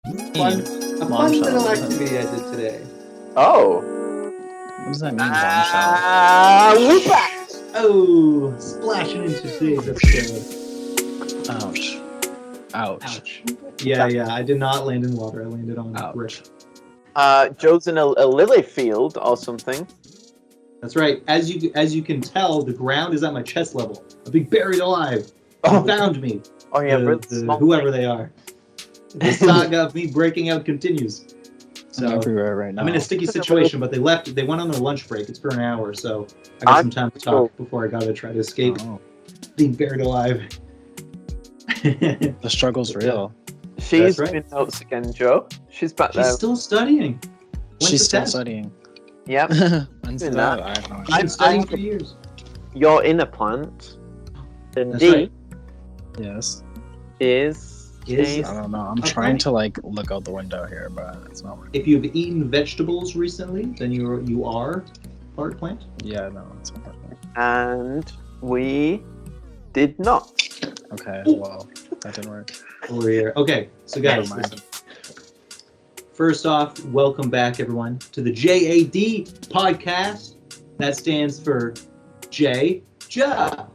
A fun little activity I did today. Oh. What does that mean, bombshell? Whoop! Oh, splashing into today's episode. Ouch. Ouch. Yeah, I did not land in water. I landed on brick. Joe's in a lily field or something. That's right. As you can tell, the ground is at my chest level. I've been buried alive. They found me. Oh yeah, whoever they are. The saga of me breaking out continues. So I'm everywhere right now. I'm in a sticky situation, but they went on their lunch break. It's for an hour, so I got some time to talk before I gotta try to escape being buried alive. The struggle's real. She's doing notes again, Joe. She's back there. She's still studying. She's still studying. Yep. When's Doing that? that. I have no idea. I've been studying for years. You're in a plant. And That's D right. Yes. is I don't know. I'm trying to look out the window here, but it's not working. If you've eaten vegetables recently, then you are part plant. Yeah, no, it's not working. and we did not. Okay, well, that didn't work. Over here. Okay, so guys, Never mind. listen. First off, welcome back everyone to the JAD podcast. That stands for J. Ja.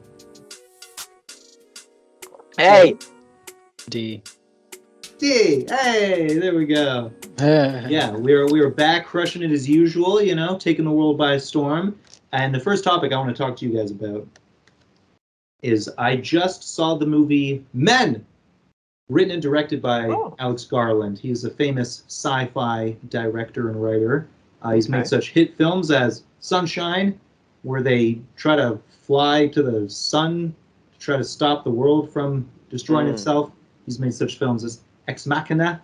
Hey, D. D. Hey, there we go. Yeah, we were back crushing it as usual, taking the world by storm. And the first topic I want to talk to you guys about is I just saw the movie Men, written and directed by Alex Garland. He is a famous sci-fi director and writer. He's made such hit films as Sunshine, where they try to fly to the sun to try to stop the world from destroying itself. He's made such films as Ex Machina.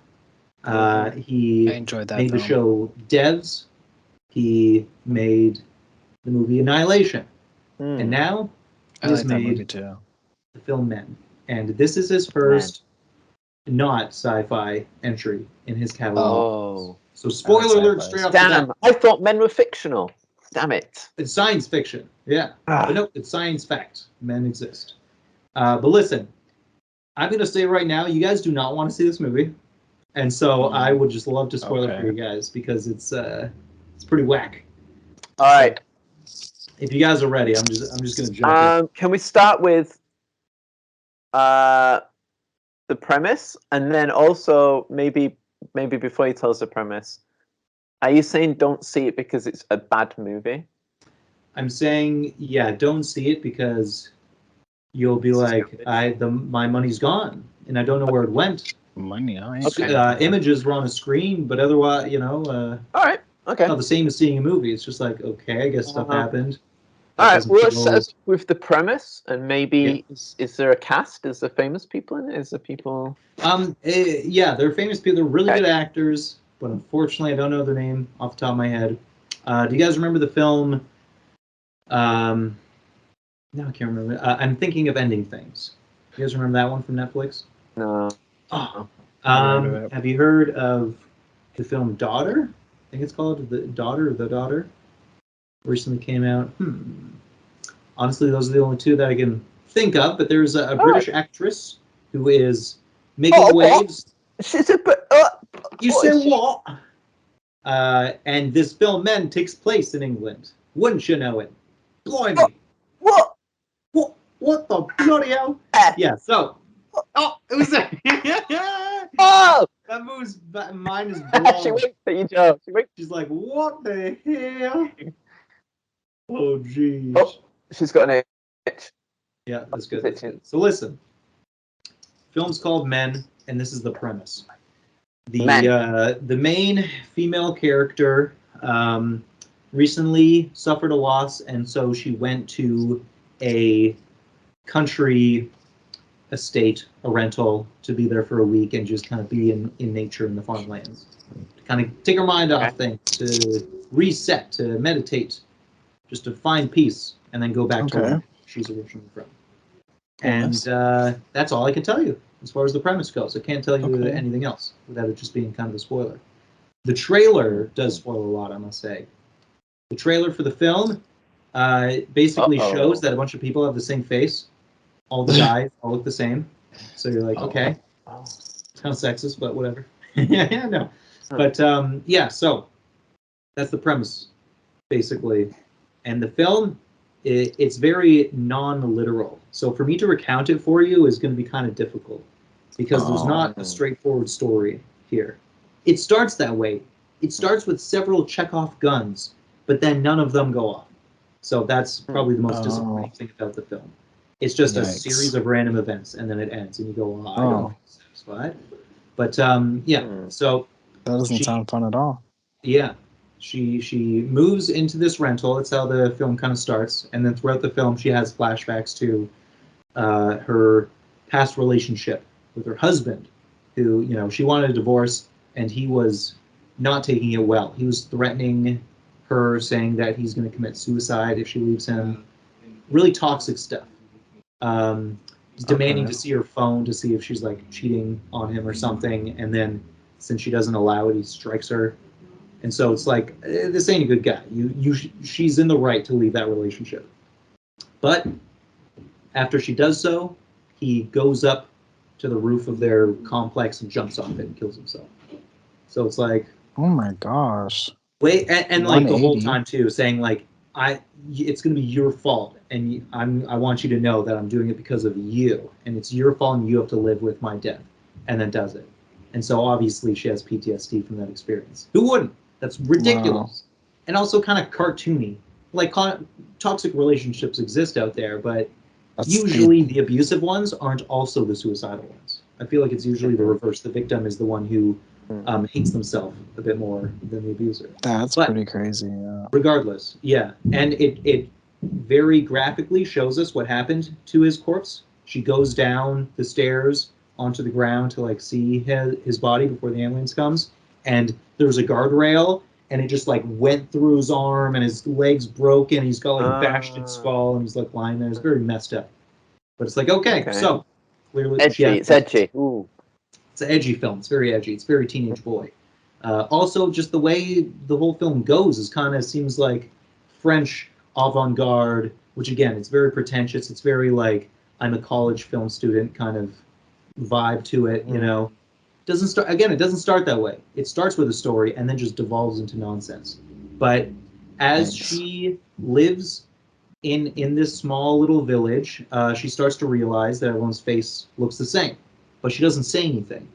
He I enjoyed that made the film. show Devs. He made the movie Annihilation. And now I he has like that movie made too. the film Men. And this is his first not sci-fi entry in his catalog. oh, So spoiler alert straight off the damn! bat. I thought men were fictional. Damn it! It's science fiction, yeah. But no, it's science fact. Men exist. But listen, I'm going to say right now, you guys do not want to see this movie. And so I would just love to spoil it for you guys because it's pretty whack. All right. If you guys are ready, I'm just going to jump in. Can we start with the premise, and then also maybe before you tell us the premise, are you saying don't see it because it's a bad movie? I'm saying, yeah, don't see it because you'll be like, my money's gone and I don't know where it went. Money, Images were on a screen, but otherwise, All right. Okay. not the same as seeing a movie. It's just like, okay, I guess stuff happened. All right. Well, let's start with the premise, and maybe is there a cast? Is there famous people in it? Is there people? Yeah, they're famous people. They're really good actors, but unfortunately, I don't know their name off the top of my head. Do you guys remember the film? No, I can't remember. I'm Thinking of Ending Things. You guys remember that one from Netflix? No. Oh. Have you heard of the film Daughter? I think it's called The Daughter. Recently came out. Honestly, those are the only two that I can think of. But there's a British actress who is making waves. She's a You said what? And this film Men takes place in England. Wouldn't you know it? Blimey. What? What the bloody hell? Yeah, so. Oh, it was a. Oh! That moves. Mine is blown. She winked at you, Joe. She's like, what the hell? Oh, jeez. Oh, she's got an itch. Yeah, that's good. So listen. Film's called Men, and this is the premise. The main female character recently suffered a loss, and so she went to a country estate, a rental, to be there for a week and just kind of be in nature in the farmlands. To kind of take her mind off things, to reset, to meditate, just to find peace, and then go back to where she's originally from. And that's all I can tell you as far as the premise goes. I can't tell you anything else without it just being kind of a spoiler. The trailer does spoil a lot, I must say. The trailer for the film basically shows that a bunch of people have the same face. All the guys all look the same. So you're like, okay. It's kind of sexist, but whatever. Yeah, no. But yeah, so that's the premise, basically. And the film, it's very non-literal. So for me to recount it for you is going to be kind of difficult because there's not a straightforward story here. It starts that way. It starts with several Chekhov guns, but then none of them go off. So that's probably the most disappointing thing about the film. It's just a series of random events, and then it ends, and you go, I don't feel satisfied. But yeah, so that doesn't sound fun at all. Yeah, she moves into this rental. That's how the film kind of starts, and then throughout the film, she has flashbacks to her past relationship with her husband, who she wanted a divorce, and he was not taking it well. He was threatening her, saying that he's going to commit suicide if she leaves him. Really toxic stuff. He's demanding to see her phone to see if she's like cheating on him or something, and then since she doesn't allow it, he strikes her. And so it's like, this ain't a good guy. She's in the right to leave that relationship. But after she does so, he goes up to the roof of their complex and jumps off it and kills himself. So it's like, oh my gosh. Wait, and like the whole time too, saying like, it's going to be your fault, and I want you to know that I'm doing it because of you, and it's your fault, and you have to live with my death, and then does it. And so obviously she has PTSD from that experience. Who wouldn't? That's ridiculous. Wow. And also kind of cartoony. Like toxic relationships exist out there, but usually the abusive ones aren't also the suicidal ones. I feel like it's usually the reverse. The victim is the one who hates themselves a bit more than the abuser. That's pretty crazy. Yeah. Regardless, yeah. And it very graphically shows us what happened to his corpse. She goes down the stairs onto the ground to like see his body before the ambulance comes, and there's a guardrail, and it just like went through his arm, and his legs broken. He's got like bashed in skull, and he's like lying there. It's very messed up. But it's like okay. So clearly edgy. It's edgy. Ooh. It's an edgy film. It's very edgy. It's very teenage boy. Also, just the way the whole film goes is kind of seems like French avant-garde, which again, it's very pretentious. It's very like I'm a college film student kind of vibe to it. It doesn't start that way. It starts with a story and then just devolves into nonsense. But as she lives in this small little village, she starts to realize that everyone's face looks the same, but she doesn't say anything.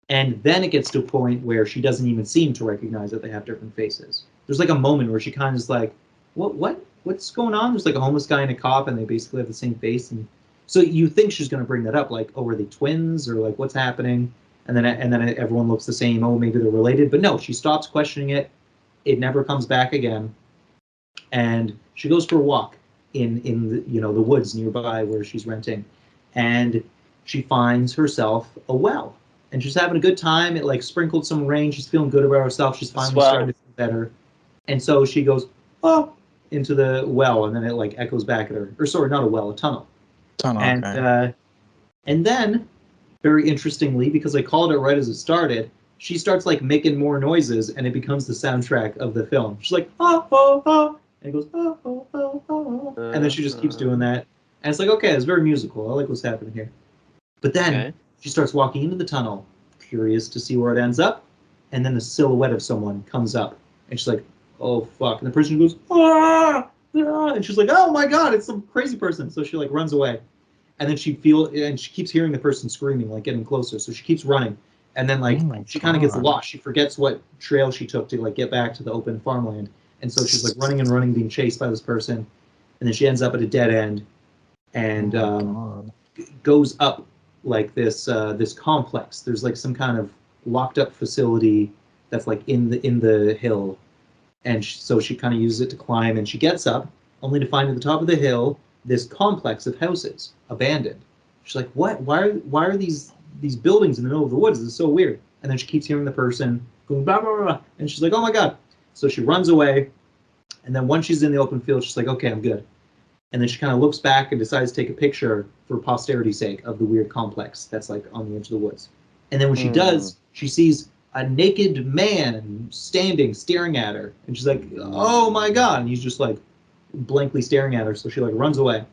And then it gets to a point where she doesn't even seem to recognize that they have different faces. There's like a moment where she kind of is like, what's going on? There's like a homeless guy and a cop, and they basically have the same face. And so you think she's going to bring that up, like, oh, are they twins, or like what's happening? And then everyone looks the same. Oh, maybe they're related. But no, she stops questioning it. It never comes back again. And she goes for a walk in the woods nearby where she's renting, and she finds herself a well. And she's having a good time. It like sprinkled some rain. She's feeling good about herself. She's finally starting to feel better. And so she goes, into the well, and then it like echoes back at her. Or sorry, not a well, a tunnel. And then, very interestingly, because I called it right as it started, she starts like making more noises, and it becomes the soundtrack of the film. She's like, and it goes, and then she just keeps doing that. And it's like, okay, it's very musical. I like what's happening here. But then she starts walking into the tunnel, curious to see where it ends up, and then the silhouette of someone comes up, and she's like, oh fuck, and the person goes, and she's like, oh my god, it's some crazy person. So she like runs away, and then she keeps hearing the person screaming, like getting closer, so she keeps running, and then like she kind of gets lost. She forgets what trail she took to like get back to the open farmland, and so she's like running, being chased by this person, and then she ends up at a dead end, and goes up like this complex. There's like some kind of locked up facility that's like in the hill, and so she kind of uses it to climb, and she gets up only to find at the top of the hill this complex of houses abandoned. She's like, what? Why are these buildings in the middle of the woods? This is so weird. And then she keeps hearing the person going blah blah blah, and she's like, oh my god. So she runs away, and then once she's in the open field, she's like, okay, I'm good. And then she kind of looks back and decides to take a picture for posterity's sake of the weird complex that's like on the edge of the woods. And then when she does, she sees a naked man staring at her. And she's like, oh my god. And he's just like blankly staring at her. So she like runs away.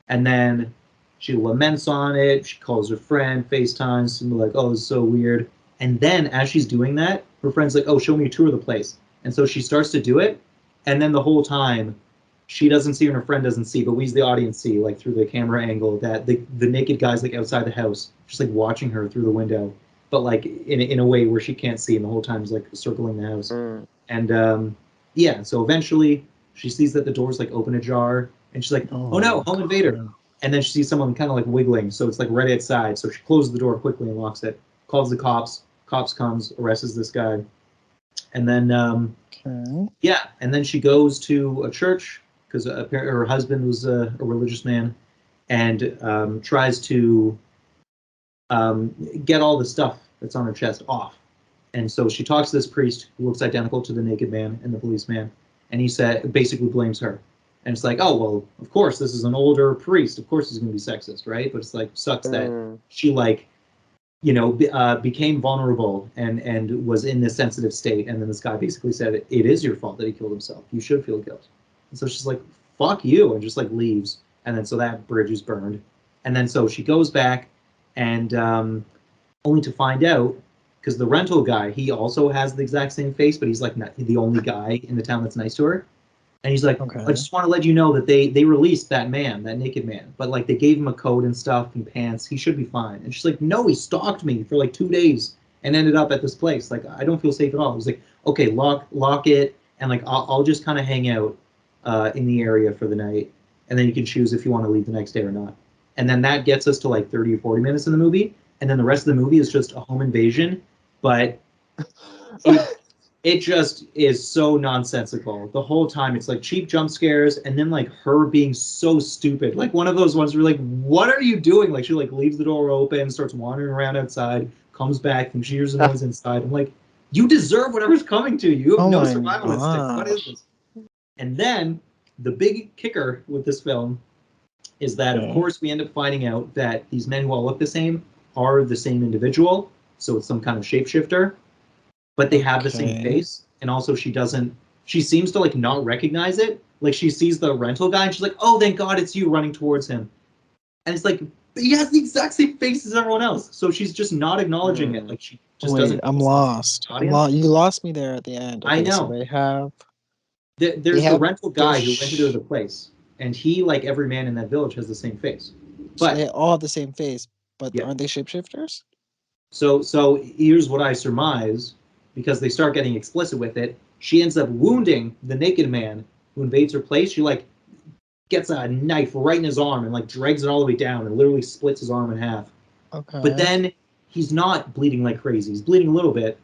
And then she laments on it. She calls her friend, FaceTimes, and like, oh, this is so weird. And then as she's doing that, her friend's like, oh, show me a tour of the place. And so she starts to do it. And then the whole time, she doesn't see and her friend doesn't see, but we as the audience see, like through the camera angle, that the naked guy's like outside the house, just like watching her through the window, but like in a way where she can't see, and the whole time is like circling the house. And yeah, so eventually she sees that the door's like open ajar, and she's like, oh no, home invader. And then she sees someone kind of like wiggling, so it's like right outside. So she closes the door quickly and locks it, calls the cops. Cops comes, arrests this guy. And then, yeah, and then she goes to a church, because her husband was a religious man, and tries to get all the stuff that's on her chest off. And so she talks to this priest who looks identical to the naked man and the policeman, and he basically blames her. And it's like, oh, well, of course, this is an older priest. Of course he's going to be sexist, right? But it's like, sucks that she, like, you know, became vulnerable and was in this sensitive state. And then this guy basically said, it is your fault that he killed himself. You should feel guilt. And so she's like, fuck you, and just like leaves. And then so that bridge is burned. And then so she goes back, and only to find out, because the rental guy, he also has the exact same face, but he's like not the only guy in the town that's nice to her. And he's like, I just want to let you know that they released that man, that naked man. But like they gave him a coat and stuff and pants. He should be fine. And she's like, no, he stalked me for like 2 days and ended up at this place. Like, I don't feel safe at all. He's like, okay, lock it. And like, I'll just kind of hang out in the area for the night. And then you can choose if you want to leave the next day or not. And then that gets us to like 30 or 40 minutes in the movie. And then the rest of the movie is just a home invasion. But it just is so nonsensical. The whole time it's like cheap jump scares, and then like her being so stupid. Like one of those ones where like, what are you doing? Like she like leaves the door open, starts wandering around outside, comes back, and she hears the noise inside. I'm like, you deserve whatever's coming to you. You have no survival instinct. What is this? And then the big kicker with this film is that, of course, we end up finding out that these men who all look the same are the same individual. So it's some kind of shapeshifter. But they have the same face, and also she seems to like not recognize it. Like she sees the rental guy and she's like, oh, thank God it's you, running towards him. And it's like, he has the exact same face as everyone else. So she's just not acknowledging it. Like she just doesn't. I'm lost. You lost me there at the end. Okay, I know. So they have. There's the rental guy who went into the place, and he, like every man in that village, has the same face. But so they all have the same face, but aren't they shapeshifters? So here's what I surmise. Because they start getting explicit with it, she ends up wounding the naked man who invades her place. She like gets a knife right in his arm and like drags it all the way down and literally splits his arm in half. Okay. But then he's not bleeding like crazy. He's bleeding a little bit,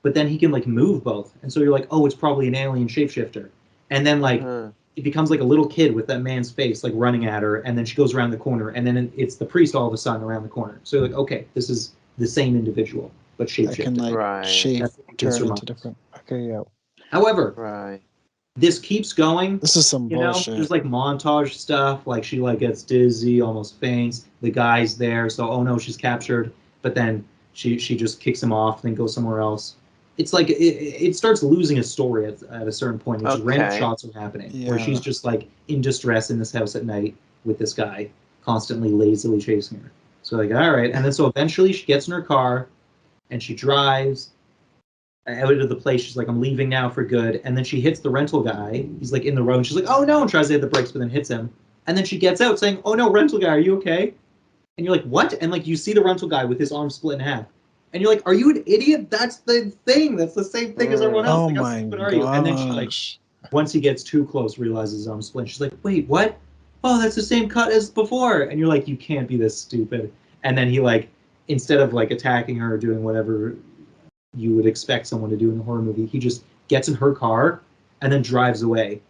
but then he can like move both. And so you're like, oh, it's probably an alien shapeshifter. And then like it becomes like a little kid with that man's face like running at her, and then she goes around the corner, and then it's the priest all of a sudden around the corner. So you're like, okay, this is the same individual. But shapeshifting. Can like shape turn into different. Okay, yeah. However, this keeps going. This is some bullshit. There's like montage stuff. Like she like gets dizzy, almost faints. The guy's there, so oh no, she's captured. But then she just kicks him off, then goes somewhere else. It's like it starts losing a story at a certain point. Just random shots are happening where she's just like in distress in this house at night with this guy constantly lazily chasing her. So like, all right, and then so eventually she gets in her car. And she drives out of the place. She's like, I'm leaving now for good. And then she hits the rental guy. He's like in the road. And she's like, oh no, and tries to hit the brakes, but then hits him. And then she gets out saying, oh no, rental guy, are you okay? And you're like, what? And like you see the rental guy with his arm split in half. And you're like, are you an idiot? That's the thing. That's the same thing as everyone else. Oh like, how stupid are you? And then she like, once he gets too close, realizes his arm split. She's like, wait, what? Oh, that's the same cut as before. And you're like, you can't be this stupid. And then he like, instead of like attacking her or doing whatever you would expect someone to do in a horror movie, he just gets in her car and then drives away,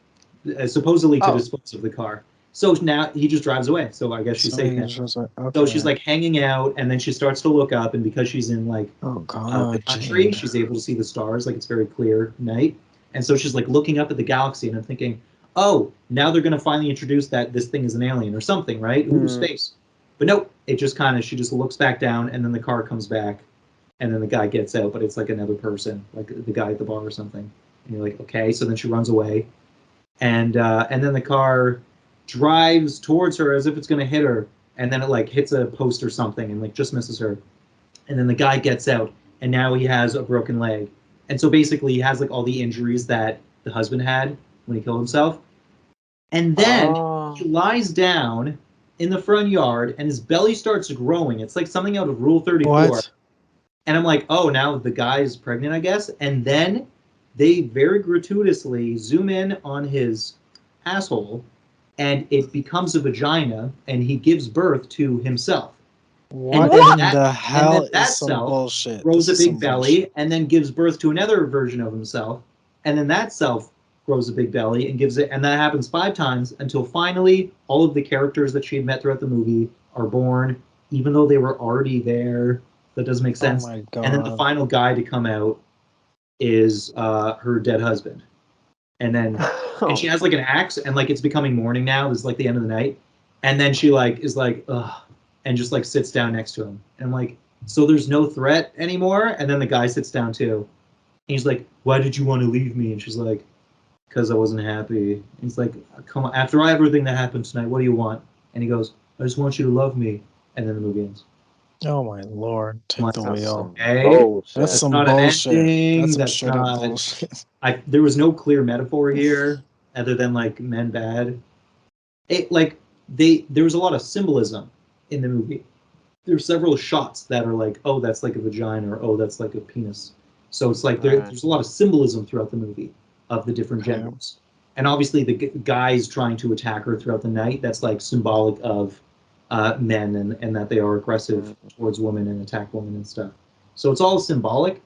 supposedly to dispose of the car. So now he just drives away. So I guess she's safe now. So she's like hanging out, and then she starts to look up, and because she's in like the country, she's able to see the stars. Like it's very clear night, and so she's like looking up at the galaxy, and I'm thinking, oh, now they're gonna finally introduce that this thing is an alien or something, right? Ooh, space. But nope, it just she just looks back down, and then the car comes back, and then the guy gets out, but it's like another person, like the guy at the bar or something. And you're like, okay, so then she runs away, and then the car drives towards her as if it's gonna hit her, and then it like hits a post or something and like just misses her. And then the guy gets out, and now he has a broken leg. And so basically he has like all the injuries that the husband had when he killed himself. And then he lies down in the front yard and his belly starts growing. It's like something out of Rule 34. What? And I'm like, oh, now the guy is pregnant, I guess. And then they very gratuitously zoom in on his asshole and it becomes a vagina and he gives birth to himself. What then in that- the hell that is some self bullshit? grows This a is big some belly bullshit. and then gives birth to another version of himself. And then that self grows a big belly and gives it, and that happens 5 times until finally all of the characters that she had met throughout the movie are born, even though they were already there. That doesn't make sense. Oh my god. And then the final guy to come out is her dead husband. And then and she has like an axe and like it's becoming morning now. This is like the end of the night. And then she like is like, ugh, and just like sits down next to him. And I'm like, so there's no threat anymore? And then the guy sits down too. And he's like, why did you want to leave me? And she's like, because I wasn't happy. And he's like, come on, after everything that happened tonight, what do you want? And he goes, I just want you to love me. And then the movie ends. Oh my lord, take the wheel. Okay? That's some not an bullshit. ending, That's some that's straight up not- bullshit. There was no clear metaphor here other than like men bad. There was a lot of symbolism in the movie. There's several shots that are like, oh, that's like a vagina, or oh, that's like a penis. So it's like there's a lot of symbolism throughout the movie of the different genders. And obviously the guys trying to attack her throughout the night, that's like symbolic of men and that they are aggressive towards women and attack women and stuff. So it's all symbolic.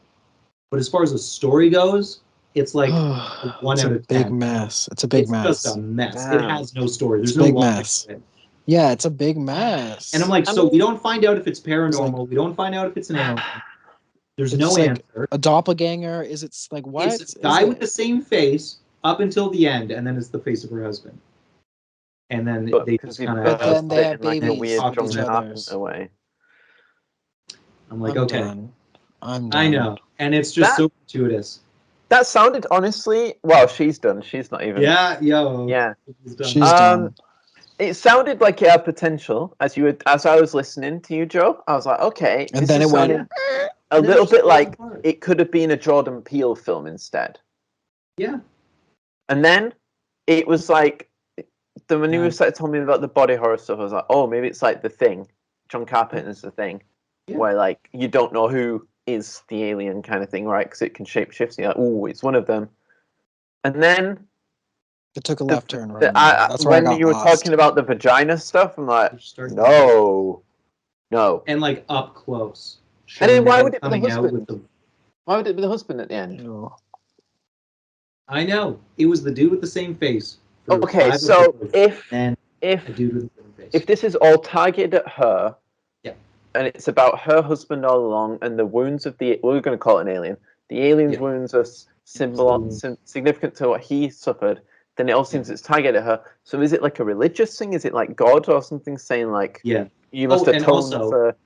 But as far as the story goes, it's like a 1 It's out a of 10. big mess. It's a big mess. It's just a mess. Damn. It has no story. There's It's a no big logic mess. to it. Yeah, it's a big mess. And I'm like, we don't find out if it's paranormal. like- We don't find out if it's an alien. There's It's no like answer. a doppelganger? Is it like what? It's a guy with the same face up until the end, and then it's the face of her husband. And then But they because just he kind But of. then they have like a babies weird with John each Carpenter other's. way. I'm like, I'm okay, done. I'm done. I know, and it's just so gratuitous. That sounded honestly. Well, she's done. She's not even. Yeah, yo. Yeah. He's done. She's done. It sounded like it had potential as I was listening to you, Joe. I was like, okay. And this then is it went. sounding a And then little it's just bit like falling apart. it could have been a Jordan Peele film instead. Yeah. And then it was like when you Yeah. started telling me about the body horror stuff, I was like, oh, maybe it's like The Thing. John Carpenter's The Thing, Yeah. where like you don't know who is the alien kind of thing, right? Because it can shapeshift. You're like, oh, it's one of them. And then It took a left turn. Right That's where when I got you were lost. talking about the vagina stuff, I'm like, You're starting no. And like up close. And then showing why them would it be the coming out husband? with the? Why would it be the husband at the end? Ew. I know it was the dude with the same face. for Okay, 5 so episodes, and a if dude with the same face. if this is all targeted at her, Yeah. and it's about her husband all along, and the wounds of we're going to call it an alien. The alien's Yeah. wounds are significant to what he suffered. Then it all seems it's targeted at her. So is it like a religious thing? Is it like God or something saying like, Yeah. you must and atone also, for?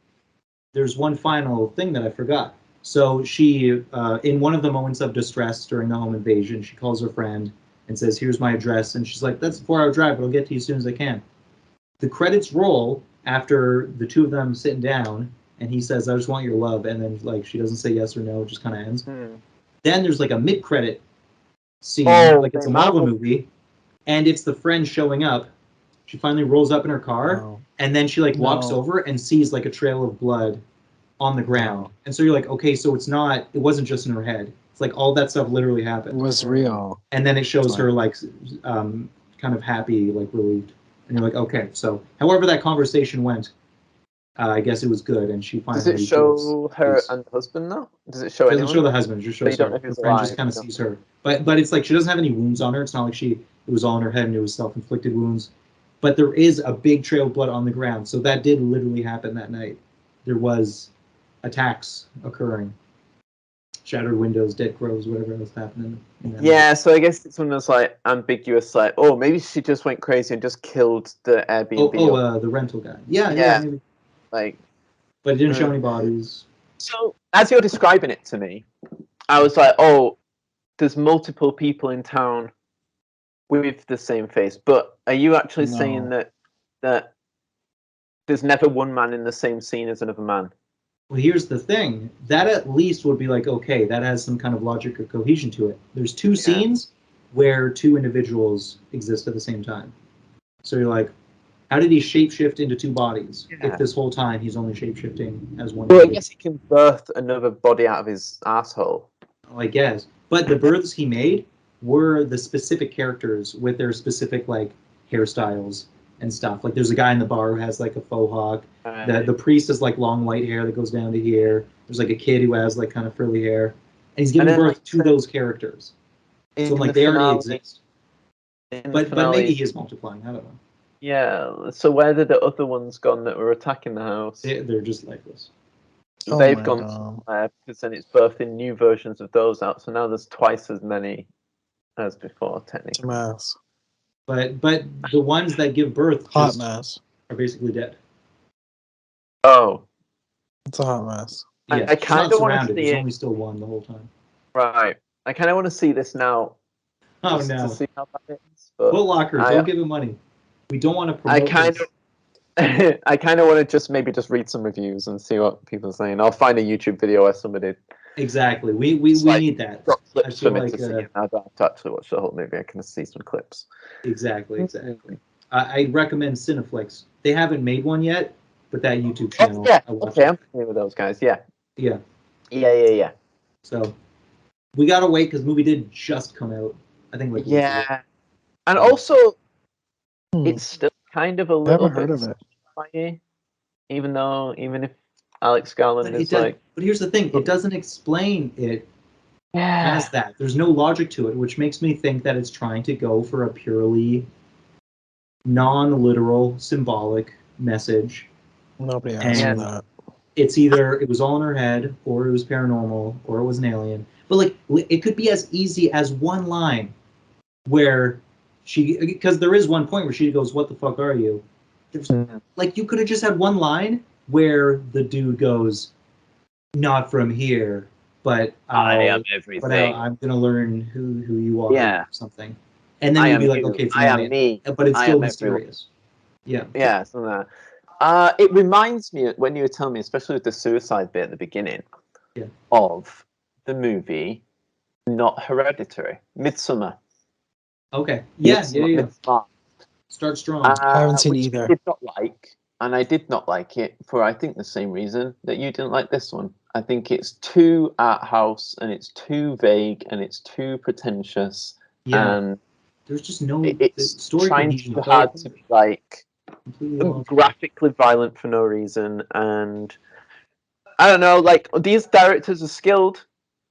there's one final thing that I forgot. So she, in one of the moments of distress during the home invasion, she calls her friend and says, "Here's my address." And she's like, "That's a 4-hour drive, but I'll get to you as soon as I can." The credits roll after the two of them sitting down, and he says, "I just want your love," and then like she doesn't say yes or no, it just kind of ends. Then there's like a mid-credit scene, like it's a Marvel movie, and it's the friend showing up. She finally rolls up in her car, No. and then she like walks No. over and sees like a trail of blood on the ground. And so you're like, okay, so it wasn't just in her head. It's like all that stuff literally It happened. was real. And then it shows Fine. her like kind of happy, like relieved. And you're like, okay, so however that conversation went, I guess it was good. And she finally Does it show feels her peace. and the husband though? Does it show It doesn't anyone? show the husband, it just So you shows don't her. know if The he's friend just alive, kind of you don't- sees her. But it's like she doesn't have any wounds on her. It's not like it was all in her head and it was self-inflicted wounds. But there is a big trail of blood on the ground. So that did literally happen that night. There was attacks occurring. Shattered windows, dead crows, whatever else happening. Yeah, so I guess it's one of those like ambiguous, like, oh, maybe she just went crazy and just killed the Airbnb. The rental guy. Yeah, Yeah. maybe. Like, But it didn't show any bodies. so as you're describing it to me, I was like, oh, there's multiple people in town with the same face. But are you actually saying No. that there's never one man in the same scene as another man? Well, here's the thing. That at least would be like, okay, that has some kind of logic or cohesion to it. There's two scenes where two individuals exist at the same time. So you're like, how did he shapeshift into two bodies if this whole time he's only shapeshifting as one? Well, I guess he can birth another body out of his asshole. Oh, I guess. But the births he made were the specific characters with their specific like hairstyles and stuff. Like there's a guy in the bar who has like a faux hawk. The priest has like long white hair that goes down to here. There's like a kid who has like kind of frilly hair. And he's giving birth to those characters. So like they already exist. But maybe he is multiplying. I don't know. Yeah. So where did the other ones gone that were attacking the house? They're just lifeless. They've gone somewhere because then it's birthing new versions of those out. So now there's twice as many as before, technically. Mess. But the ones that give birth Hot mess. are basically dead. Oh. It's a hot mess. Yeah, I kind of want to see There's it. only still one the whole time. Right. I kind of want to see this now. Oh just no. to see how that is. But Foot Locker, don't give him money. We don't want to promote I kind of want to just read some reviews and see what people are saying. I'll find a YouTube video where somebody. Exactly. We need that. Got clips for me like, to see. I don't have to actually watch the whole movie. I can see some clips. Exactly. I recommend Cineflix. They haven't made one yet, but that YouTube channel. Yeah. Okay, I'm familiar with those guys. Yeah. Yeah. So we gotta wait because the movie did just come out. I think. And also, it's still kind of a little Never heard of it. Funny, even if Alex Garland is like. But here's the thing: it doesn't explain it as that. There's no logic to it, which makes me think that it's trying to go for a purely non-literal, symbolic message. Nobody asked for that. It's either it was all in her head, or it was paranormal, or it was an alien. But like, it could be as easy as one line where because there is one point where she goes, "What the fuck are you?" There's like you could have just had one line where the dude goes, "Not from here, but I am everything. But I'm gonna learn who you are." Yeah. Or something. And then you'd be like, "Okay, it's an alien." am me. But it's still mysterious. Yeah. Yeah. So that. It reminds me when you were telling me, especially with the suicide bit at the beginning, of the movie, not Hereditary, Midsummer. Okay. Yeah. Midsommar. Start strong. I haven't seen either. I did not like it for I think the same reason that you didn't like this one. I think it's too art house and it's too vague and it's too pretentious. Yeah. And there's just no it's story trying cohesion. too hard to be like graphically violent for no reason, and I don't know. Like these directors are skilled.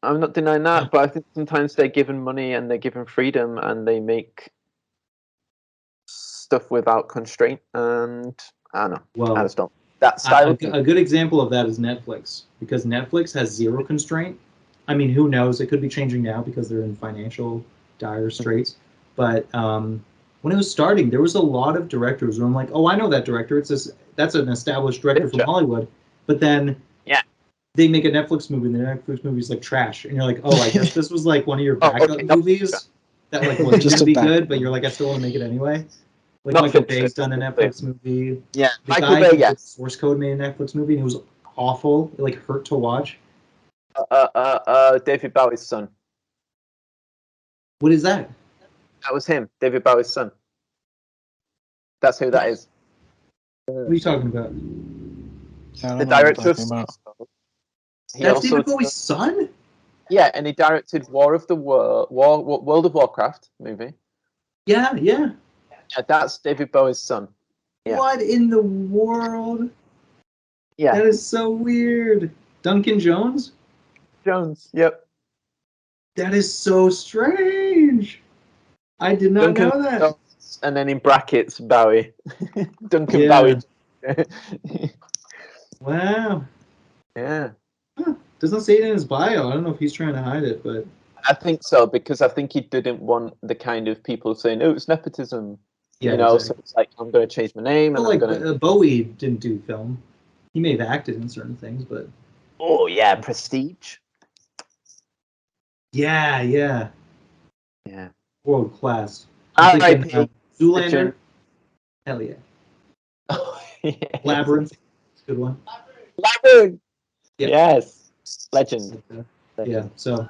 I'm not denying that, but I think sometimes they're given money and they're given freedom and they make stuff without constraint. And I don't know. Well, I just don't. That style. A good example of that is Netflix, because Netflix has zero constraint. I mean, who knows? It could be changing now because they're in financial dire straits. But when it was starting, there was a lot of directors where I'm like, oh, I know that director. That's an established director from Hollywood. But then they make a Netflix movie, and the Netflix movie's like trash. And you're like, oh, I guess this was like one of your backup movies that like wasn't just to be good, but you're like, I still want to make it anyway. Like Michael Bay's done a Netflix movie. Yeah, the guy who did Source Code made a Netflix movie, and it was awful. It like hurt to watch. David Bowie's son. What is that? That was him, David Bowie's son. That's who that is. What are you talking about? The director of That's David Bowie's son? Yeah, and he directed World of Warcraft movie. Yeah. Yeah, that's David Bowie's son. Yeah. What in the world? Yeah. That is so weird. Duncan Jones? Yep. That is so strange. I did not know that. Jones, and then in brackets, Bowie. Duncan Bowie. Wow. Yeah. Huh. Doesn't say it in his bio. I don't know if he's trying to hide it, but I think so, because I think he didn't want the kind of people saying, "Oh, it's nepotism." Yeah, you know, exactly. so it's like I'm going to change my name. Well, and like Bowie didn't do film. He may have acted in certain things, but Prestige. Yeah. World class. Zoolander. Hell yeah. Oh, yeah. Labyrinth. Good one. Labyrinth. Yeah. Yes, legend. Yeah. So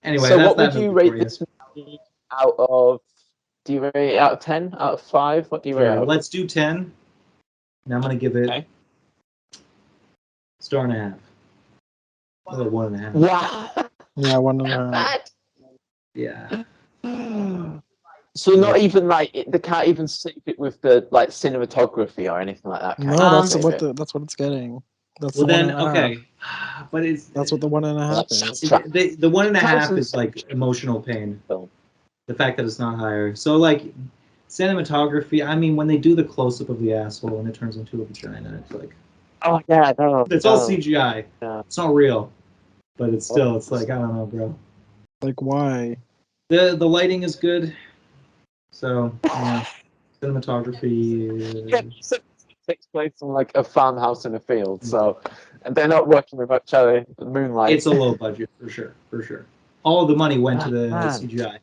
anyway, so that's what would that you movie for rate this movie out of? Do you rate it out of 10? Out of 5? What do you rate? Sure, Out of? let's do 10. And I'm gonna give it Okay. star and a half. Or 1.5. Wow. Yeah, 1.5. Yeah. So not even like they can't even save it with the like cinematography or anything like that. No, that's what it's getting. That's Well the then, 1.5. okay. But it's That's what the 1.5 is. the 1.5 is like emotional pain. Film. The fact that it's not higher. So like cinematography, I mean when they do the close up of the asshole and it turns into a vagina, it's like Oh yeah, no. it's all CGI. Yeah. It's not real. But it's still it's like I don't know, bro. Like why? The lighting is good. So yeah. Cinematography. Yeah, so it takes place in like a farmhouse in a field, so and they're not working with much moonlight. It's a low budget for sure, for sure. All of the money went to the CGI.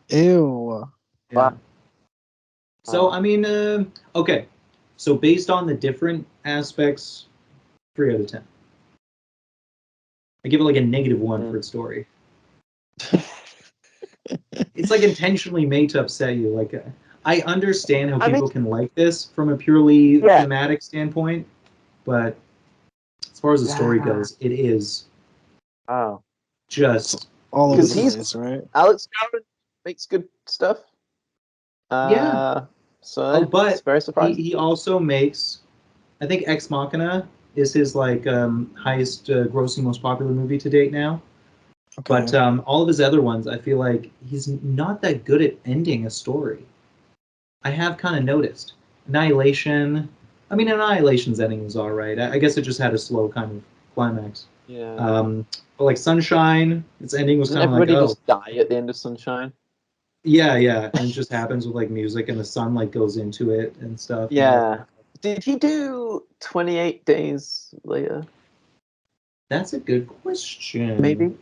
Ew. Yeah. Wow. So I mean, okay. So based on the different aspects, 3 out of 10. I give it like a -1 for its story. It's like intentionally made to upset you. Like I understand how people can like this from a purely thematic standpoint, but as far as the story goes, it is just all over the place, right? Alex Garland makes good stuff. Yeah. So but it's very surprising. He also makes, I think Ex Machina is his like highest grossing, most popular movie to date now. Okay. But all of his other ones, I feel like he's not that good at ending a story. I have kind of noticed. Annihilation. I mean, Annihilation's ending was all right. I guess it just had a slow kind of climax. Yeah. But like Sunshine, its ending was kind of like, everybody just die at the end of Sunshine? Yeah, yeah, and it just happens with like music, and the sun like goes into it and stuff. Yeah. Did he do 28 Days Later? That's a good question. Maybe.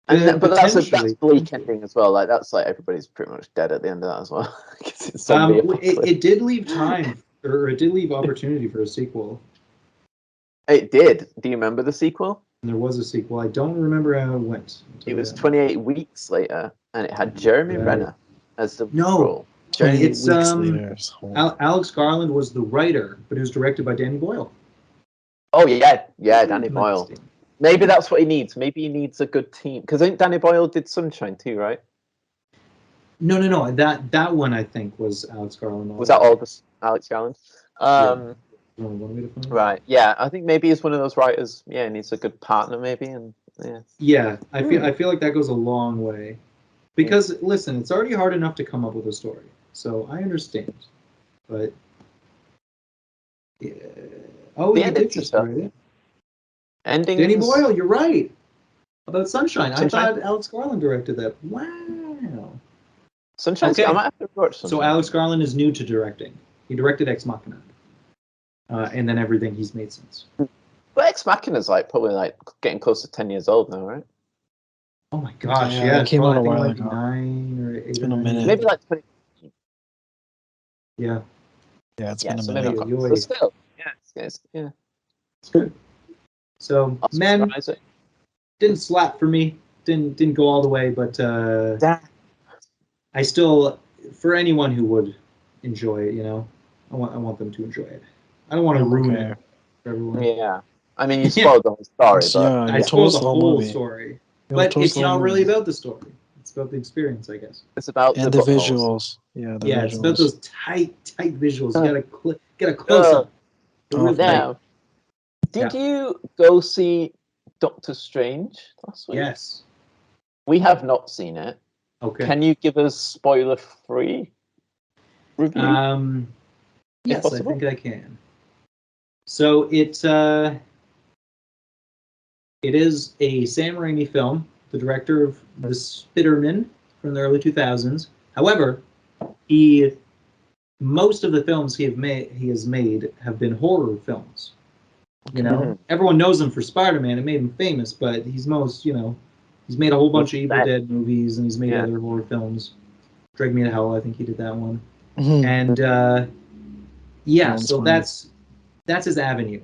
And but that's bleak ending as well. Like that's like everybody's pretty much dead at the end of that as well. It did leave time, or it did leave opportunity for a sequel. It did. Do you remember the sequel? There was a sequel. I don't remember how it went. It was 28 Weeks Later, and it had Jeremy Renner as the role. It's Alex Garland was the writer, but it was directed by Danny Boyle. Oh yeah, Danny Boyle. Maybe that's what he needs. Maybe he needs a good team, because I think Danny Boyle did Sunshine too, right? No. That one I think was Alex Garland. Was that all Alex Garland? Right. Yeah, I think maybe he's one of those writers. Yeah, needs a good partner, maybe, and yeah. Yeah, I feel like that goes a long way, because listen, it's already hard enough to come up with a story, so I understand, but yeah. Oh, you did just write it. Endings. Danny Boyle, you're right about Sunshine. I thought Alex Garland directed that. Wow. Sunshine. Okay. I might have to watch Sunshine. So Alex Garland is new to directing. He directed Ex Machina, and then everything he's made since. But Ex Machina is like probably like getting close to 10 years old now, right? Oh my gosh, yeah, it came out a while like ago. 9 or 8. It's been a minute. Maybe like 20. Yeah, it's been a minute. So still, yeah. It's good. So Men didn't slap for me. Didn't go all the way, but I still, for anyone who would enjoy it, I want them to enjoy it. I don't want to ruin it for everyone. Yeah, I mean you spoiled the whole story, but I spoiled the whole story. But it's not really about the story. It's about the experience, I guess. It's about the visuals. Yeah, visuals. It's about those tight visuals. You gotta get a close up. Now, did you go see Doctor Strange last week? Yes. We have not seen it. Okay. Can you give us spoiler-free review? Yes, I think I can. So it is a Sam Raimi film, the director of The Spider-Man from the early 2000s. However, most of the films he has made have been horror films. Everyone knows him for Spider-Man. It made him famous, but he's he's made a whole bunch of Evil Dead movies, and he's made other horror films. Drag Me to Hell, I think he did that one. And so that's his avenue.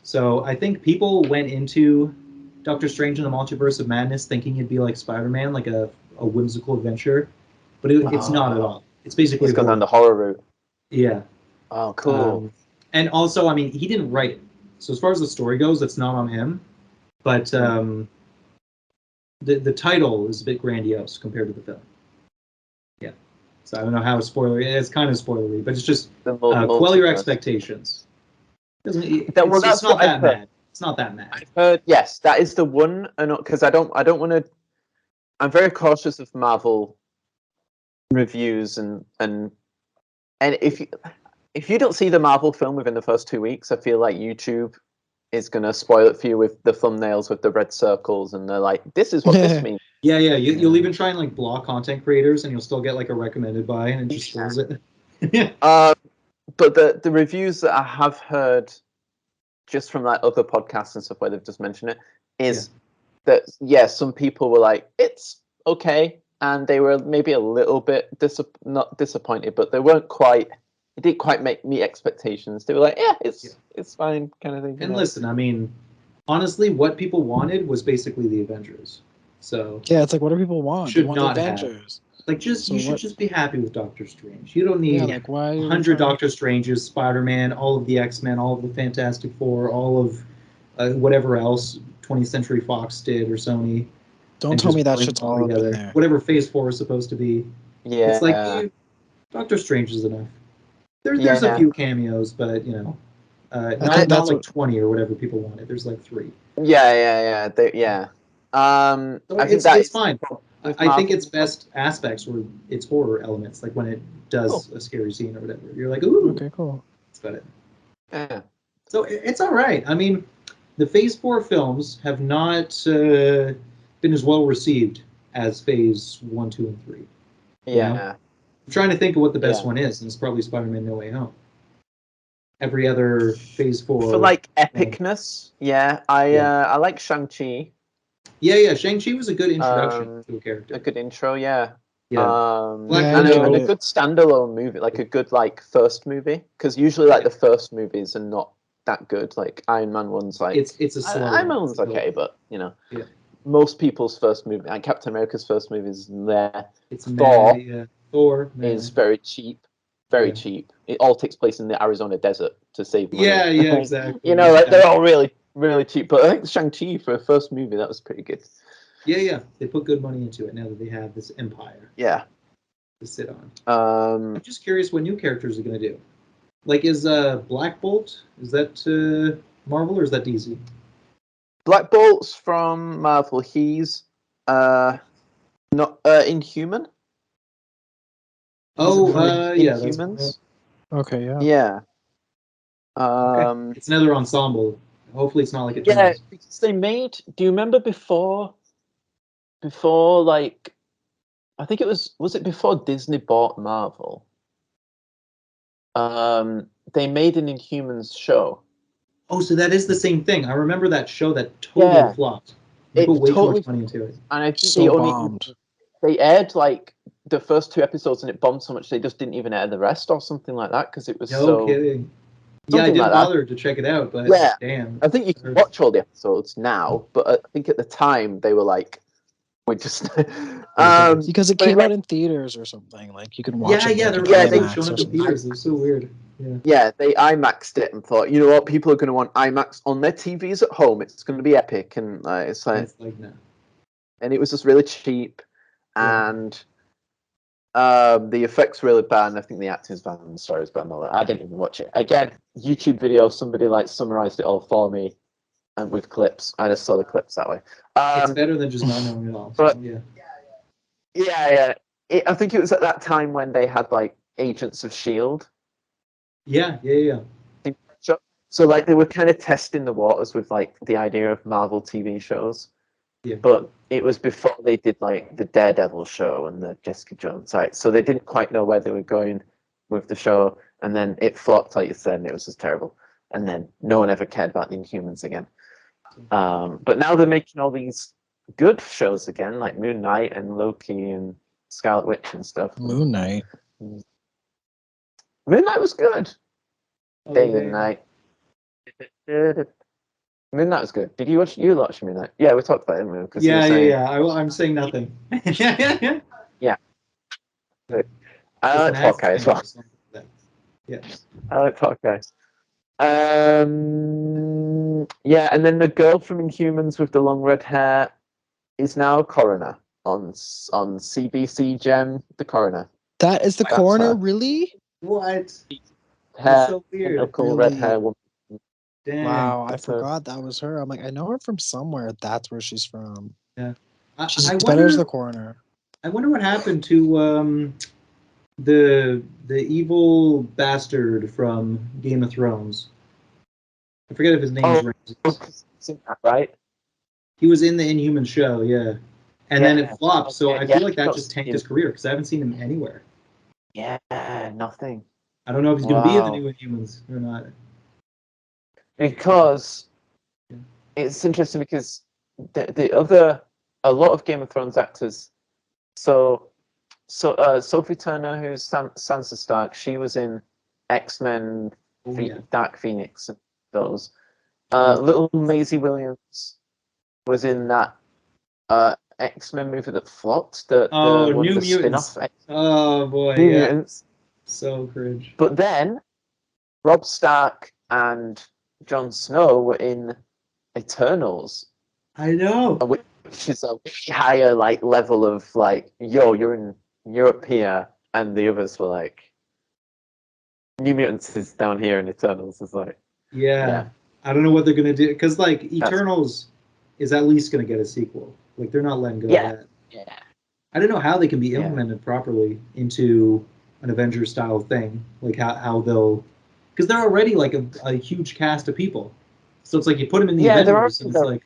So I think people went into Doctor Strange in the Multiverse of Madness thinking it'd be like Spider-Man, like a whimsical adventure, but it's not at all. It's basically He's gone horror. down the horror route. Yeah. Oh, cool. And also, I mean, he didn't write it. So as far as the story goes, it's not on him. But the title is a bit grandiose compared to the film. Yeah. So I don't know how it's kind of spoilery, but it's just quell your expectations. It's not that bad. It's not that mad. I've heard, yes, that is the one, because I don't want to. I'm very cautious of Marvel reviews and if you don't see the Marvel film within the first 2 weeks, I feel like YouTube is gonna spoil it for you with the thumbnails with the red circles, and they're like, "This is what this means." Yeah. You'll even try and like block content creators, and you'll still get like a recommended by, and it just spoils it. Yeah. But the reviews that I have heard, just from like other podcasts and stuff where they've just mentioned it, is that some people were like, "It's okay," and they were maybe a little bit not disappointed, but they weren't quite. It didn't quite meet expectations. They were like, "Yeah, it's fine," kind of thing. And listen, I mean, honestly, what people wanted was basically the Avengers. So yeah, it's like, what do people want? Should they want not Avengers. Like, you should just be happy with Doctor Strange. You don't need like, why 100 Doctor Stranges, Spider-Man, all of the X-Men, all of the Fantastic Four, all of whatever else 20th Century Fox did or Sony. Don't tell me that shit's all together. There. Whatever Phase 4 is supposed to be. Yeah. It's like, Doctor Strange is enough. There's a few cameos, but, not like 20 or whatever people wanted. There's like 3. Yeah. So I think it's fine. I think its best aspects were its horror elements, like when it does a scary scene or whatever. You're like, ooh, okay, cool. That's about it. Yeah. So it's all right. I mean, the Phase 4 films have not been as well received as Phase 1, 2, and 3. Yeah. I'm trying to think of what the best one is, and it's probably Spider-Man No Way Home. Every other Phase 4... For, like, epicness, I like Shang-Chi. Yeah, Shang-Chi was a good introduction to a character. A good intro, yeah. And a good standalone movie, like a good, like, first movie. Because usually, like, the first movies are not that good. Like, Iron Man 1's, like... It's a slow Iron Man 1's okay, but, most people's first movie, like Captain America's first movie is there. It's Thor is very cheap. Very cheap. It all takes place in the Arizona desert to save money. Yeah, exactly. They're all really, really cheap. But I think Shang-Chi for a first movie, that was pretty good. Yeah. They put good money into it now that they have this empire. Yeah. To sit on. I'm just curious what new characters are going to do. Like, is Black Bolt, is that Marvel or is that DC? Black Bolt's from Marvel. He's not Inhuman. Inhumans. Okay, yeah. Yeah. Okay. It's another ensemble. Hopefully, it's not like a because they made. Do you remember before? Like, I think it was it before Disney bought Marvel? They made an Inhumans show. Oh, so that is the same thing. I remember that show that totally flopped. They put way too much money into it. And I think they aired like the first 2 episodes and it bombed so much they just didn't even air the rest or something like that because it was no kidding. Yeah, I didn't bother to check it out, but damn. I think you can watch all the episodes now, but I think at the time they were like, we just because it came out in theaters or something. Like you can watch it. They showed it in theaters. It was so weird. Yeah, they IMAXed it and thought, you know what, people are going to want IMAX on their TVs at home. It's going to be epic, and it's like no. And it was just really cheap, and the effects really bad. And I think the acting's bad and the story's bad. I didn't even watch it. Again, YouTube video. Somebody like summarized it all for me, and with clips. I just saw the clips that way. It's better than just not knowing it all. But yeah. I think it was at that time when they had like Agents of S.H.I.E.L.D. Yeah. So like they were kind of testing the waters with like the idea of Marvel TV shows. Yeah. But it was before they did like the Daredevil show and the Jessica Jones site. So they didn't quite know where they were going with the show. And then it flopped, like you said, and it was just terrible. And then no one ever cared about the Inhumans again. But now they're making all these good shows again, like Moon Knight and Loki and Scarlet Witch and stuff. Moon Knight was good. Day and night. Midnight was good. Did you watch Midnight? Yeah, we talked about it. Because Yeah. I'm saying nothing. I like Hawkeye as well. Yeah. I like Hawkeye. Yeah, and then the girl from Inhumans with the long red hair is now a coroner on CBC Gem, the coroner. That is the That's coroner, her. Really? What? Hair, That's so weird. a cool Really? red hair woman. Dang. Wow, I That's her. forgot that was her. I'm like, I know her from somewhere. That's where she's from. Yeah. She's I better as wonder. the coroner. I wonder what happened to the evil bastard from Game of Thrones. I forget if his name's Ramses. Right? He was in the Inhuman show, yeah. And then it flopped, so I feel like that not just tanked seen his career because I haven't seen him anywhere. Yeah, nothing. I don't know if he's going to be in the Wow. new Inhumans or not. Because it's interesting because a lot of Game of Thrones actors. So Sophie Turner, who's Sansa Stark, she was in X-Men, Dark Phoenix, and those. Little Maisie Williams was in that X-Men movie that flopped. The New the Mutants. spin-off. Oh boy, New yeah. Mutants. So cringe. But then Robb Stark and Jon Snow were in Eternals. I know. Which is a higher level of you're in Europe here, and the others were like New Mutants is down here, and Eternals is Yeah. I don't know what they're gonna do because Eternals is at least gonna get a sequel. They're not letting go of that. Yeah. I don't know how they can be implemented properly into an Avengers style thing. How they'll, because they're already a huge cast of people. So it's you put them in the Avengers, and it's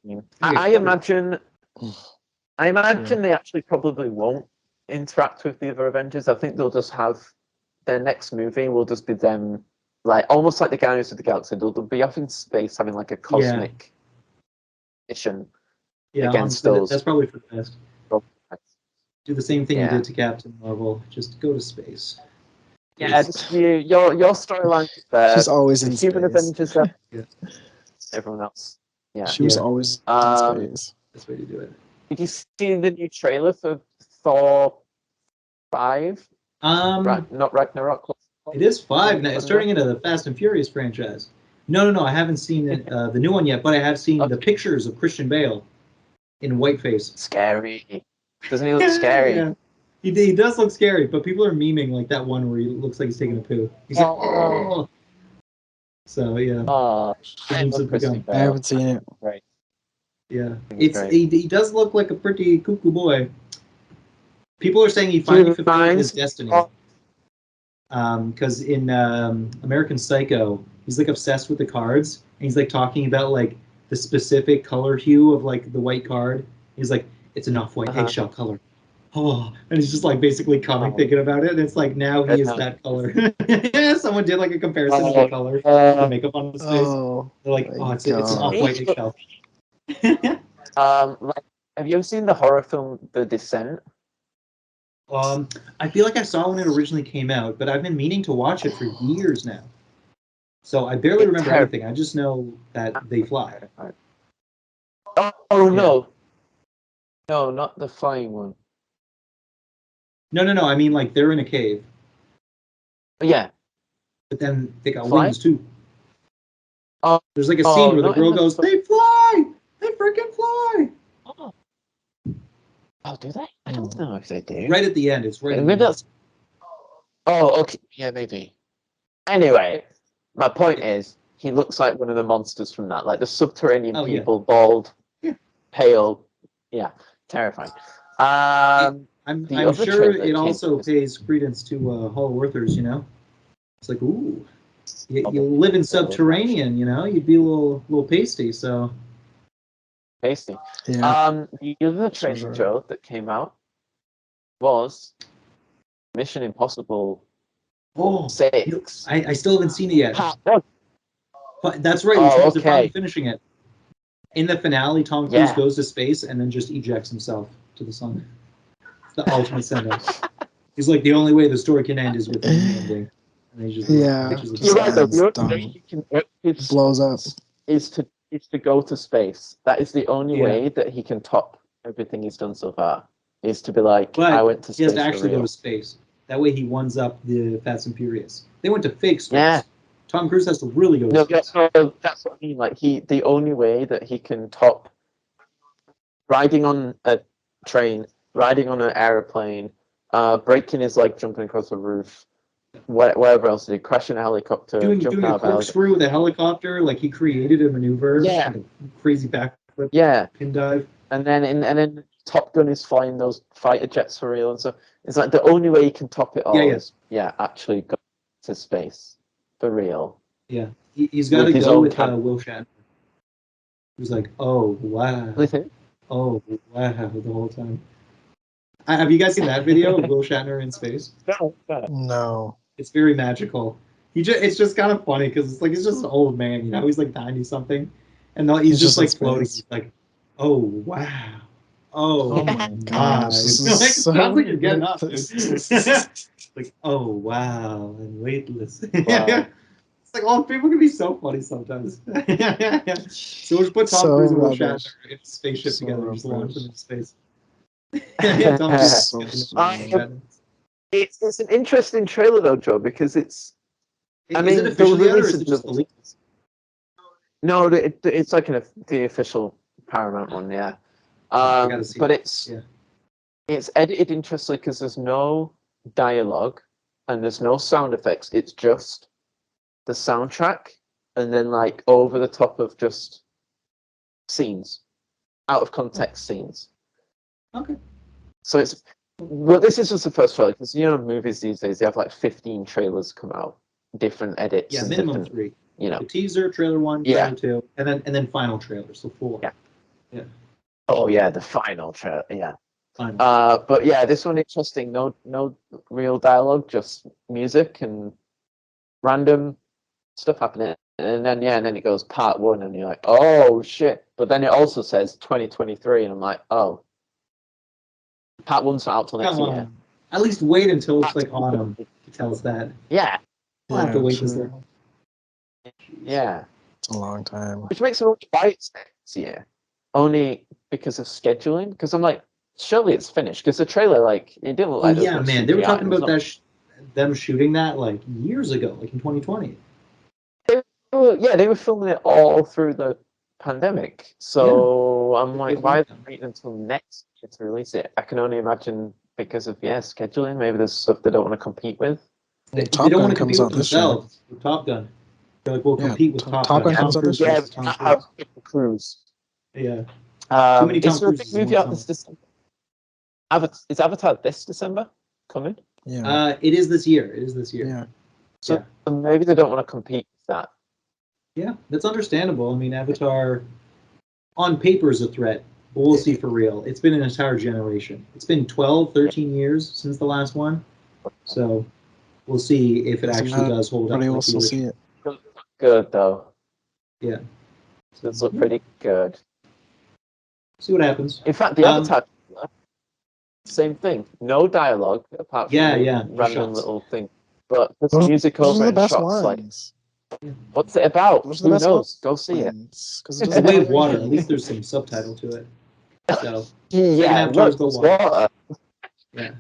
team. I imagine they actually probably won't interact with the other Avengers. I think they'll just have their next movie will just be them, almost like the Guardians of the Galaxy. They'll be off in space having a cosmic mission against those. That's probably for the best. Do the same thing you did to Captain Marvel. Just go to space. Yeah, your storyline. She's always in human space. Avengers. Everyone else. Yeah. She was always in space. That's the way to do it. Did you see the new trailer for Thor 5? Not Ragnarok. It is 5 now. It's turning into the Fast and Furious franchise. No. I haven't seen it, the new one yet, but I have seen the pictures of Christian Bale in whiteface. Scary. Doesn't he look scary? Yeah. He does look scary, but people are memeing that one where he looks like he's taking a poo. He's like, oh. So yeah. I haven't seen it. Right. Yeah, he does look like a pretty cuckoo boy. People are saying he finally fulfilled his destiny. Because in American Psycho, he's obsessed with the cards, and he's talking about the specific color hue of the white card. He's like, it's an off-white eggshell color. Oh, and he's just basically thinking about it, and it's now he is that color. Someone did a comparison of the color, the makeup on his face. They're like, it's an off-white eggshell. Have you ever seen the horror film The Descent? I feel like I saw when it originally came out, but I've been meaning to watch it for years now. So I barely remember everything. I just know that they fly. No. No, not the flying one. No. I mean, they're in a cave. Yeah. But then they got wings too. There's a scene where the girl goes, "They fly! They freaking fly!" Oh, do they? I don't know if they do. Right at the end, it's right. Maybe that's. Oh, okay. Yeah, maybe. Anyway, my point is, he looks like one of the monsters from that, the subterranean people, bald, pale. Yeah, terrifying. I'm sure it also pays credence to Hollow Earthers. It's ooh, you live in subterranean. You'd be a little pasty. So pasty. Yeah. The other trailer, Joe, that came out was Mission Impossible 6. I still haven't seen it yet. But that's right. They're finally finishing it. In the finale, Tom Cruise goes to space and then just ejects himself to the sun. It's the ultimate send-off. He's the only way the story can end is with the ending. And he just You're right, though. It blows up. is to go to space. That is the only Yeah. way that he can top everything he's done so far. Is to be like, But I went to he has space to for actually go real. to space. That way he ones up the Fast and Furious. They went to fake space. Yeah. Tom Cruise has to really go to No, space. that's what I mean. Like the only way that he can top riding on a train, riding on an aeroplane, breaking his leg, jumping across a roof, whatever else, he crashing a helicopter, Doing jumping a out of a helicopter. corkscrew with a helicopter, like he created a maneuver, Yeah. like a crazy backflip, Yeah, pin dive. and then Top Gun is flying those fighter jets for real, and so it's like the only way you can top it all is actually go to space for real. Yeah, he's got to With his go own with camera. Will Shatner. He's like, oh wow, With it. oh wow, the whole time. Have you guys seen that video of Will Shatner in space? No. It's very magical. It's just kind of funny because it's like he's just an old man, you know. He's like 90 something, and he's just like in floating. space. He's like, oh wow, oh, Oh my my. gosh, this is Like, so sounds like you're getting up. ridiculous. Like, oh wow, and weightless. Wow. It's like, oh, people can be so funny sometimes. So we'll put Tom So Cruise and Will rubbish. Shatner in a spaceship So together and just launch rubbish. them into space. Tom Cruise So and Will strange. Shatner. It's an interesting trailer though, Joe, because it's. I Is mean, it officially the out or release is it just the leak? No, it's like the official Paramount one, yeah. I gotta see But it. it's edited interestingly because there's no dialogue and there's no sound effects. It's just the soundtrack and then like over the top of just scenes, out of context scenes. Okay. So it's. Well, this is just the first trailer because movies these days they have like 15 trailers come out, different edits. Yeah, and minimum different, 3. The teaser, trailer 1, Yeah. trailer 2, and then final trailer, so 4. Yeah. Oh yeah, the final trailer. Yeah. Final. But yeah, this one interesting. No real dialogue, just music and random stuff happening. And then it goes part 1, and you're like, oh shit. But then it also says 2023, and I'm like, oh, part 1's not out till next Come year. on. At least wait until it's like autumn to tell us that. Yeah, We'll have to wait this true. long. yeah. It's a long time. Which makes me want to buy it next year, only because of scheduling. Because I'm like, surely it's finished. Because the trailer, like, it didn't look Oh like. yeah, man. They were talking about that. that them shooting that like years ago, like in 2020. They were filming it all through the pandemic. So I'm like, Good why luck. wait until next year to release it? I can only imagine because of scheduling. Maybe there's stuff they don't want to compete with. They Top don't Gun want to compete comes with out this year. themselves. With Top Gun. They're like, we'll Yeah, compete with Top Top Gun. Gun comes out this year. Yeah, Tom Cruise. how Cruise. Yeah. Too many Tom is there a big Cruises in movie one out this December? Is Avatar this December coming? Yeah. It is this year. Yeah. So maybe they don't want to compete with that. Yeah, that's understandable. I mean, Avatar on paper is a threat, but we'll see for real. It's been an entire generation. It's been 12, 13 years since the last one. So we'll see if it Doesn't actually matter. does hold up. Everybody will Like still see it. Good though. Yeah. Does look pretty good. See what happens. In fact, the Avatar, same thing. No dialogue apart from random shots. little thing, but there's music Those over are the it and best shots. Like, ones. what's it about? Those are Who the best knows? Go see it. ones. It's a way of water. At least there's some subtitle to it. So Yeah, Avatar's look, the there's water. water. Yeah.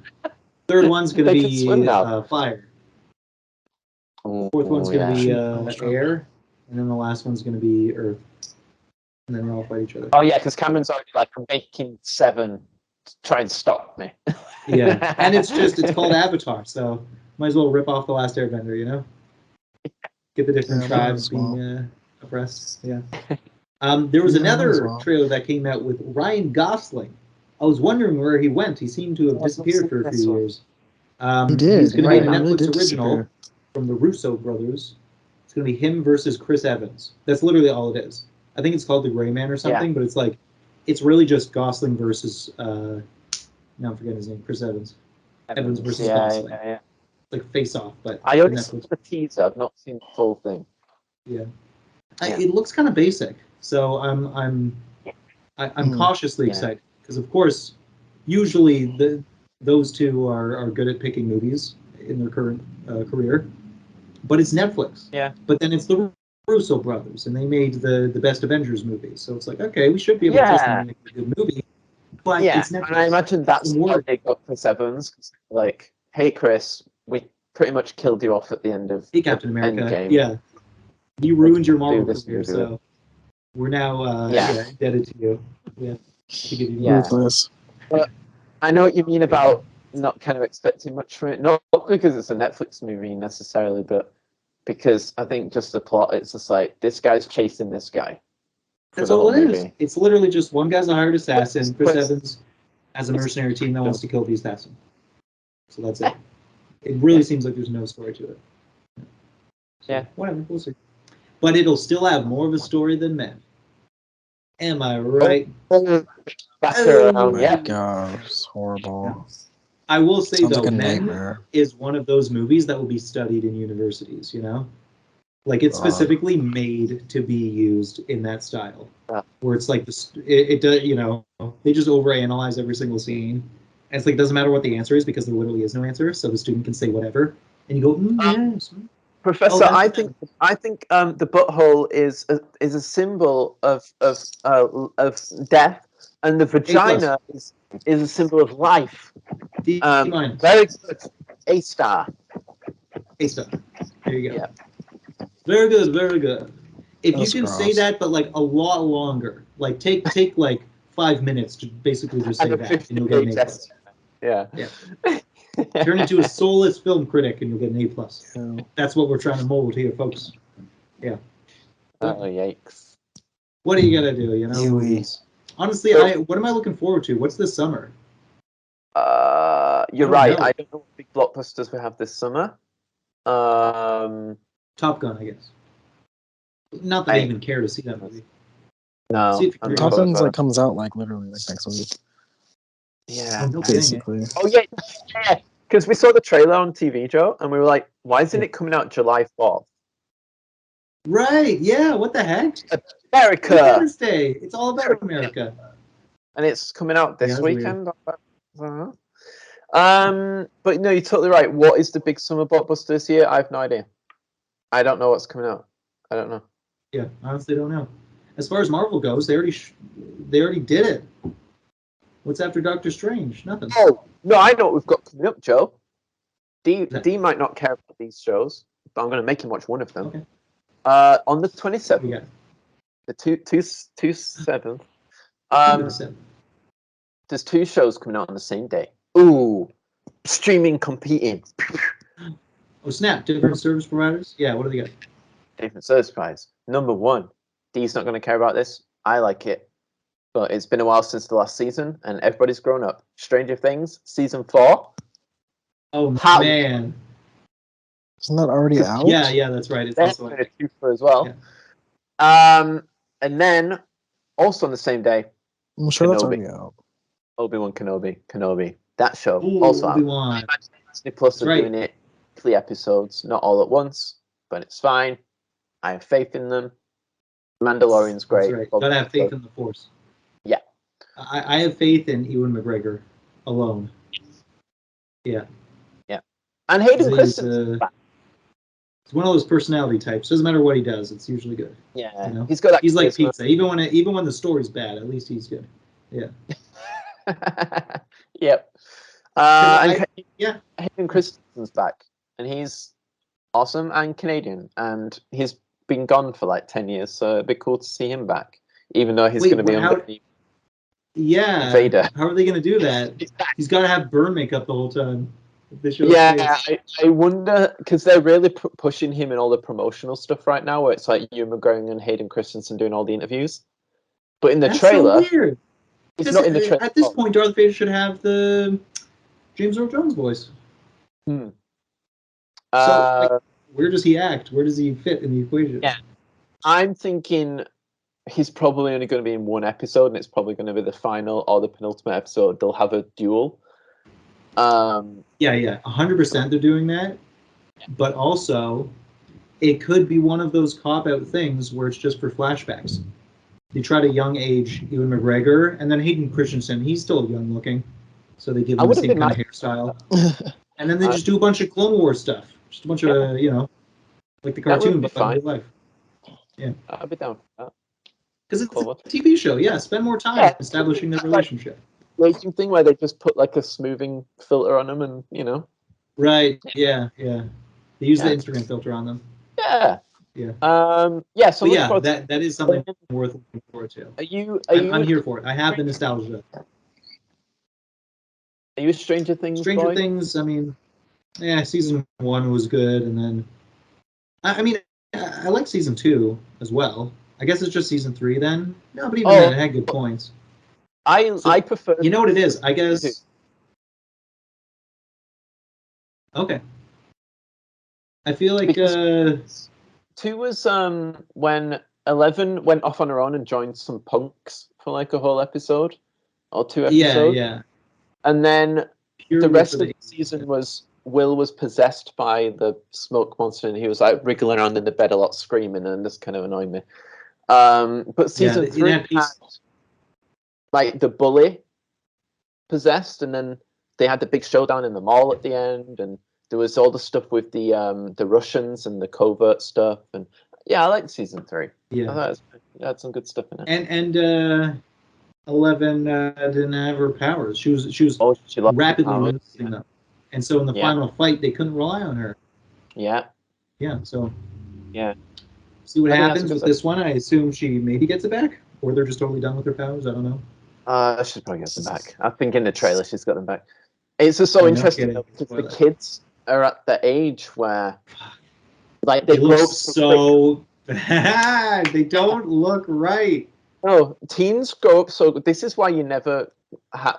Third one's gonna They can be swim now. fire. Fourth Fourth one's gonna be Oh, air, and then the last one's gonna be earth. And then they all fight each other. Oh yeah, because Cameron's already like making 7 to try and stop me. Yeah, and it's called Avatar, so might as well rip off the Last Airbender, you know? Get the different Yeah, tribes might as well. being oppressed. Yeah. There was Yeah, might as another well. trailer that came out with Ryan Gosling. I was wondering where he went. He seemed to have disappeared for a few years. He did. He's going to be in a He really Netflix did original disappear. from the Russo brothers. It's going to be him versus Chris Evans. That's literally all it is. I think it's called The Gray Man or something, but it's like, it's really just Gosling versus, now I'm forgetting his name, Chris Evans. Evans versus Gosling. Yeah. Like Face Off, but I only saw Netflix. the teaser. I've not seen the full thing. Yeah. Yeah. It looks kind of basic, so I'm cautiously excited because, of course, usually those two are good at picking movies in their current career, but it's Netflix. Yeah. But then it's the Russo brothers, and they made the best Avengers movie. So it's like, okay, we should be able to trust them to make a good movie. But it's and I imagine that's how they got Chris Evans. Like, hey, Chris, we pretty much killed you off at the end of Captain America. Endgame. Yeah, you ruined your Marvel this career, movie. so we're now indebted to you. Yeah, to give you Ruthless. But I know what you mean about not kind of expecting much from it. Not because it's a Netflix movie necessarily, but because I think just the plot, it's just like, this guy's chasing this guy. That's all it is. It's literally just one guy's a hired assassin. Chris Evans, as a mercenary team that wants to kill the assassin. So that's it. It really seems like there's no story to it. So, whatever, we'll see. But it'll still have more of a story than Men. Am I right? Oh my god, it's horrible. I will say, Sounds though, like a Men nightmare. is one of those movies that will be studied in universities, you know? Like, it's specifically made to be used in that style. Where it's like, it does, you know, they just overanalyze every single scene. And it's like, it doesn't matter what the answer is because there literally is no answer, so the student can say whatever. And you go, yes. Professor, I think the butthole is a symbol of death, and the vagina is a symbol of life. Very good. A star. A star. There you go. Yeah. Very good, very good. If you can say that, but like a lot longer, like take like 5 minutes to basically just say that, and you'll get an A+. Yeah. Turn into a soulless film critic, and you'll get an A+. Yeah. That's what we're trying to mold here, folks. Yeah. Oh, yikes! What are you gonna do? You know. Honestly, what am I looking forward to? What's this summer? You're right. I don't know what big blockbusters we have this summer. Top Gun, I guess. Not that I even care to see that movie. No. Top Gun's like comes out like literally like next week. Yeah, basically. Oh yeah, because we saw the trailer on TV, Joe, and we were like, "Why isn't it coming out July 4th?" Right? Yeah. What the heck? America. Independence Day. It's all about America. And it's coming out this weekend. But no, you're totally right. What is the big summer blockbuster this year? I have no idea. I don't know what's coming out. I don't know. Yeah, honestly, don't know. As far as Marvel goes, they already did it. What's after Doctor Strange? Nothing. Oh no, I know what we've got coming up, Joe. D might not care about these shows, but I'm going to make him watch one of them. Okay. On the 27th, the 27th. There's 2 shows coming out on the same day. Ooh, streaming competing. Oh snap! Different service providers. Yeah, what do they got? Different service providers. Number 1, D's not going to care about this. I like it, but it's been a while since the last season, and everybody's grown up. Stranger Things season 4. Oh man! Isn't that already out? Yeah, that's right. It's also a twofer as well. Yeah. And then also on the same day, I'm sure that's already out. Obi-Wan Kenobi. That show Ooh, also Obi-Wan. out. Disney Plus are doing it 3 episodes, not all at once, but it's fine. I have faith in them. Mandalorian's great. That's right. Gotta have faith in the Force. Yeah. I have faith in Ewan McGregor alone. Yeah. Yeah. And Hayden Christensen. It's one of those personality types. Doesn't matter what he does, it's usually good. Yeah. You know? He's got that. He's like pizza. Even when the story's bad, at least he's good. Yeah. Yep. Hayden Christensen's back, and he's awesome and Canadian, and he's been gone for like 10 years, so it'd be cool to see him back, even though he's going to be underneath. Yeah. Vader. How are they going to do that? He's got to have burn makeup the whole time. I wonder, because they're really pushing him in all the promotional stuff right now, where it's like Ewan McGregor and Hayden Christensen doing all the interviews. But in the trailer, so weird. It's not in the trailer. At this point, Darth Vader should have the James Earl Jones voice. So, where does he act? Where does he fit in the equation? Yeah, I'm thinking he's probably only going to be in one episode, and it's probably going to be the final or the penultimate episode. They'll have a duel. 100% they're doing that. But also, it could be one of those cop-out things where it's just for flashbacks. They try to young age Ewan McGregor, and then Hayden Christensen, he's still young looking, so they give him the same kind of hairstyle. And then they just do a bunch of Clone Wars stuff. Just a bunch of, like the cartoon, but in real life. Yeah. I'd be down for that. Because it's Cool. a TV show. Yeah, spend more time establishing their relationship. Aging thing where they just put like a smoothing filter on them, and Right. Yeah. Yeah. They use the Instagram filter on them. Yeah. Yeah. Yeah. So but yeah, that is something worth looking forward to. I'm here for it. I have the nostalgia. Are you a Stranger Things Stranger boy? Things. I mean, yeah, season 1 was good, and then I mean, I like season 2 as well. I guess it's just season 3 then. No, but even then, it had good points. I prefer. You know what it is? I guess. Okay. I feel like 2 was when 11 went off on her own and joined some punks for like a whole episode or 2 episodes. Yeah. And then the rest of the season yeah. was Will was possessed by the smoke monster, and he was like wriggling around in the bed a lot, screaming, and this kind of annoyed me. But season 3 had like the bully possessed, and then they had the big showdown in the mall at the end, and there was all the stuff with the Russians and the covert stuff, and I liked season 3. Yeah, I thought it had some good stuff in it. And 11 didn't have her powers. She was rapidly losing them, and so in the final fight, they couldn't rely on her. Yeah. So. Yeah. See what happens with this one. I assume she maybe gets it back, or they're just totally done with her powers. I don't know. She probably gets them back. I think in the trailer she's got them back. It's just so interesting though, because the kids are at the age where, like, they look so bad. They don't look right. No, teens grow up so. This is why you never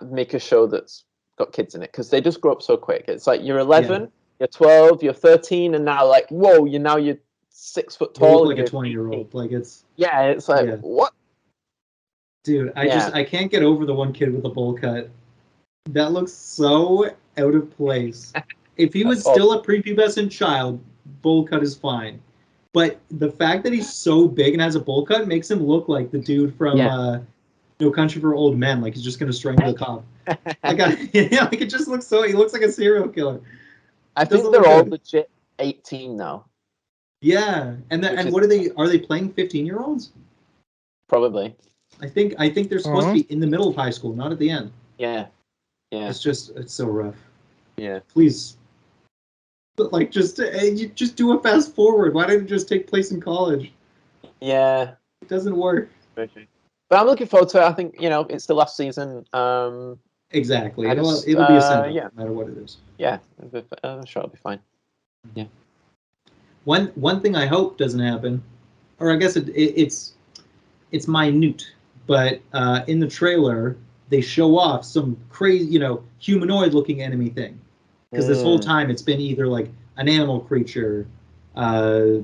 make a show that's got kids in it, because they just grow up so quick. It's like you're 11, you're 12, you're 13, and now like whoa, you're 6 foot tall. You look like a 20-year-old. Like it's. Yeah, it's like what? Dude, I can't get over the one kid with the bowl cut. That looks so out of place. If he was still a prepubescent child, bowl cut is fine. But the fact that he's so big and has a bowl cut makes him look like the dude from No Country for Old Men. Like he's just gonna strangle a cop. Like it just looks so. He looks like a serial killer. I think they're all legit 18 now. Yeah, and what are they? Are they playing 15-year-olds? Probably. I think they're supposed to be in the middle of high school, not at the end. Yeah. It's so rough. Yeah. Please. But like just do a fast forward. Why didn't it just take place in college? Yeah. It doesn't work. Okay. But I'm looking forward to it. I think it's the last season. Exactly. It'll be a send-up, no matter what it is. Yeah, I'm sure it'll be fine. Yeah. One thing I hope doesn't happen, or I guess it's minute, but in the trailer they show off some crazy, humanoid-looking enemy thing. Because this whole time it's been either like an animal creature, a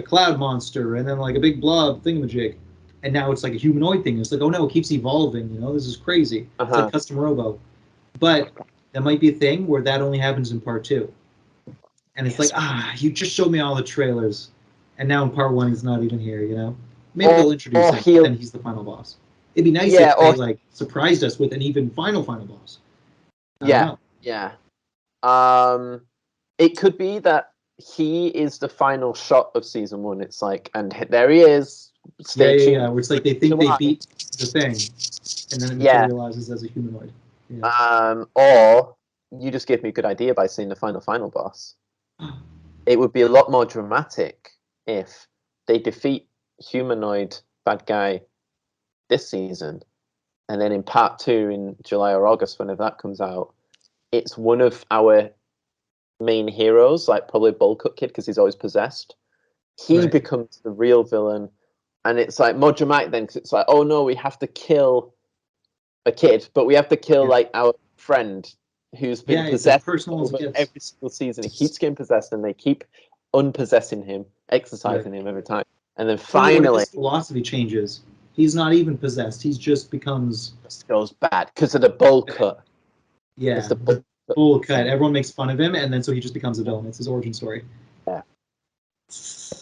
cloud monster, and then like a big blob thingamajig, and now it's like a humanoid thing. It's like, oh no, it keeps evolving. This is crazy. It's like Custom Robo, but that might be a thing where that only happens in part 2, and it's you just showed me all the trailers, and now in part 1 he's not even here. Maybe they'll introduce him, and then he's the final boss. It'd be nice if they like surprised us with an even final boss. Yeah. It could be that he is the final shot of season 1. It's like, and there he is. Yeah. Where it's like they think they beat the thing, and then it materializes as a humanoid. Yeah. Or you just gave me a good idea by saying the final boss. It would be a lot more dramatic if they defeat humanoid bad guy this season, and then in part 2 in July or August, whenever that comes out, it's one of our main heroes, like probably Bowl Cut Kid, because he's always possessed. He becomes the real villain, and it's like more dramatic then, because it's like, oh no, we have to kill a kid, but we have to kill like our friend who's been possessed every single season. He keeps getting possessed, and they keep unpossessing him, exercising him every time, and then finally his philosophy changes. He's not even possessed. He just becomes goes bad because of the bowl cut. Yeah, it's the bowl cut. Everyone makes fun of him, and then so he just becomes a villain. It's his origin story. Yeah,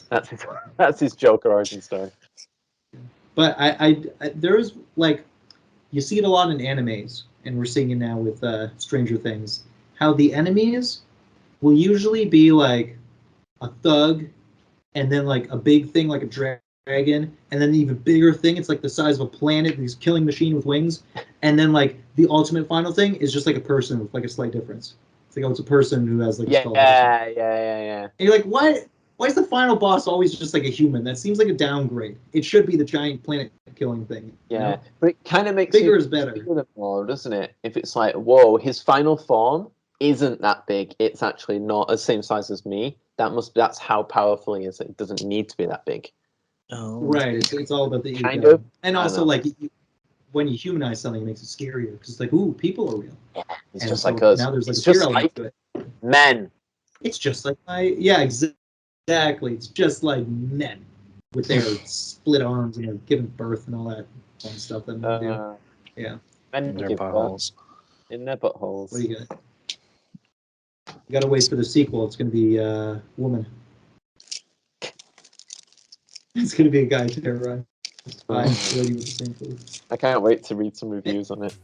that's his Joker origin story. But I there is like, you see it a lot in animes, and we're seeing it now with Stranger Things. How the enemies will usually be like a thug and then like a big thing like a dragon, and then the even bigger thing. It's like the size of a planet. These killing machine with wings, and then like the ultimate final thing is just like a person with like a slight difference. It's like, oh, it's a person who has like a skull. Yeah. And you're like, why? Why is the final boss always just like a human? That seems like a downgrade. It should be the giant planet killing thing. Yeah, you know? but it kind of makes Bigger you is better. feel them more, doesn't it? If it's like, whoa, his final form isn't that big. It's actually not the same size as me. That's how powerful he is. It doesn't need to be that big. Oh. Right. It's all about the ego. Kind of. And also like when you humanize something, it makes it scarier because it's like, ooh, people are real. Yeah, it's And just so like us. now there's like It's a fear just element like to it. men. It's just like exactly. It's just like men with their split arms and they're giving birth and all that fun stuff that men do. Yeah. Men In their give birth buttholes. in their buttholes. What do you got? You gotta wait for the sequel. It's gonna be woman. It's gonna be a guy terrorized by a lady with the same food. I can't wait to read some reviews on it.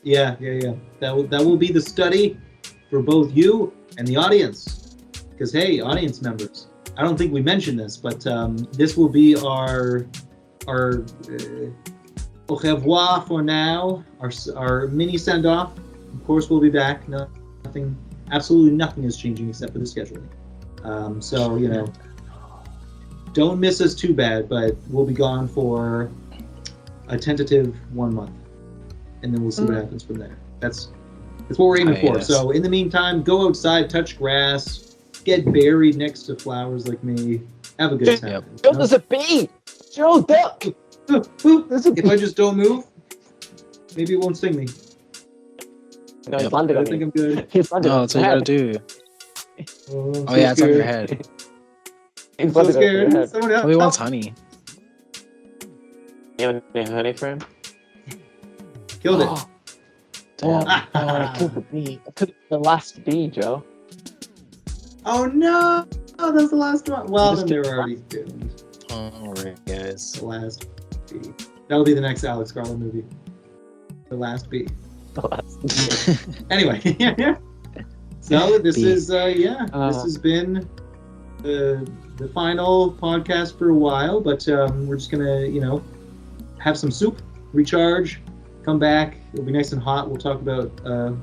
Yeah. That will be the study for both you and the audience. Because hey, audience members, I don't think we mentioned this, but this will be our au revoir for now. Our mini send off. Of course, we'll be back. Absolutely nothing is changing except for the scheduling. So don't miss us too bad, but we'll be gone for a tentative 1 month, and then we'll see what happens from there. That's what we're aiming for. So in the meantime, go outside, touch grass, get buried next to flowers like me. Have a good time. Joe, there's a bee! Joe, duck! If I just don't move, maybe it won't sting me. No, he's landed I on think me. I'm good. He's landed No, on that's what you gotta do. Oh, Yeah, it's on your head. I'm so scared. Someone else. Oh, he wants honey. You want any honey for him? Killed it. Damn. I killed the bee. I killed the last bee, Joe. Oh no! Oh, that's the last one. Well, then they're already doomed. Alright, guys. The last bee. That'll be the next Alex Garland movie. The last bee. The last. Anyway, so this Bee. is this has been the final podcast for a while, but we're just gonna have some soup, recharge, come back. It'll be nice and hot. We'll talk about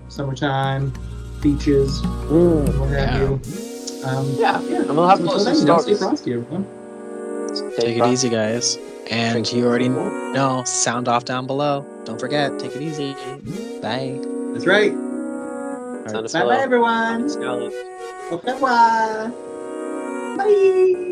summertime, beaches, what have you. And we'll have lots of Stay stories. frosty, everyone. Take it easy, guys. And you already know, sound off down below. Don't forget, take it easy. Bye. That's right. Sound us Bye, well. everyone. Scarlet. Au revoir. Bye.